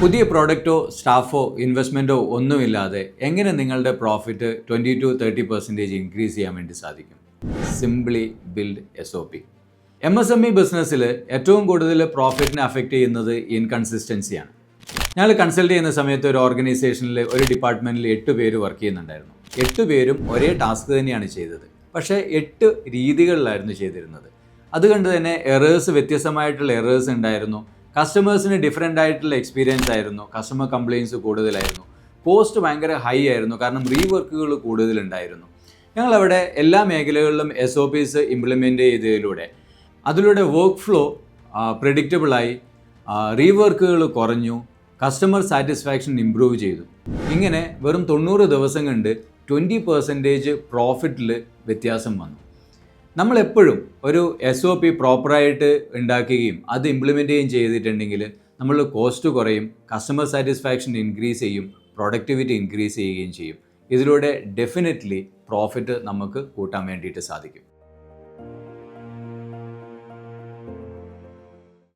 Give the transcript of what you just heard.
പുതിയ പ്രോഡക്റ്റോ സ്റ്റാഫോ ഇൻവെസ്റ്റ്മെൻറ്റോ ഒന്നുമില്ലാതെ എങ്ങനെ നിങ്ങളുടെ പ്രോഫിറ്റ് 20-30% ഇൻക്രീസ് ചെയ്യാൻ വേണ്ടി സാധിക്കും? Simply build SOP. MSME ബിസിനസ്സിൽ ഏറ്റവും കൂടുതൽ പ്രോഫിറ്റിനെ അഫക്റ്റ് ചെയ്യുന്നത് ഇൻകൺസിസ്റ്റൻസിയാണ്. ഞങ്ങൾ കൺസൾട്ട് ചെയ്യുന്ന സമയത്ത് ഒരു ഓർഗനൈസേഷനിൽ ഒരു ഡിപ്പാർട്ട്മെൻറ്റിൽ 8 പേര് വർക്ക് ചെയ്യുന്നുണ്ടായിരുന്നു. 8 പേരും ഒരേ ടാസ്ക് തന്നെയാണ് ചെയ്തത്, പക്ഷേ 8 രീതികളിലായിരുന്നു ചെയ്തിരുന്നത്. അതുകൊണ്ട് തന്നെ വ്യത്യസ്തമായിട്ടുള്ള എറേഴ്സ് ഉണ്ടായിരുന്നു. കസ്റ്റമേഴ്സിന് ഡിഫറെൻ്റ് ആയിട്ടുള്ള എക്സ്പീരിയൻസ് ആയിരുന്നു. കസ്റ്റമർ കംപ്ലയിൻസ് കൂടുതലായിരുന്നു. കോസ്റ്റ് ഭയങ്കര ഹൈ ആയിരുന്നു, കാരണം റീവർക്കുകൾ കൂടുതലുണ്ടായിരുന്നു. ഞങ്ങളവിടെ എല്ലാ മേഖലകളിലും SOPs ഇംപ്ലിമെൻ്റ് ചെയ്തതിലൂടെ അതിലൂടെ വർക്ക് ഫ്ലോ പ്രെഡിക്റ്റബിളായി, റീവർക്കുകൾ കുറഞ്ഞു, കസ്റ്റമർ സാറ്റിസ്ഫാക്ഷൻ ഇമ്പ്രൂവ് ചെയ്തു. ഇങ്ങനെ വെറും 90 ദിവസം കൊണ്ട് 20% പ്രോഫിറ്റിൽ വ്യത്യാസം വന്നു. നമ്മളെപ്പോഴും ഒരു SOP പ്രോപ്പറായിട്ട് ഉണ്ടാക്കുകയും അത് ഇംപ്ലിമെൻ്റ് ചെയ്യുകയും ചെയ്തിട്ടുണ്ടെങ്കിൽ നമ്മൾ കോസ്റ്റ് കുറയും, കസ്റ്റമർ സാറ്റിസ്ഫാക്ഷൻ ഇൻക്രീസ് ചെയ്യും, പ്രൊഡക്ടിവിറ്റി ഇൻക്രീസ് ചെയ്യുകയും ചെയ്യും. ഇതിലൂടെ ഡെഫിനറ്റ്ലി പ്രോഫിറ്റ് നമുക്ക് കൂട്ടാൻ വേണ്ടിയിട്ട് സാധിക്കും.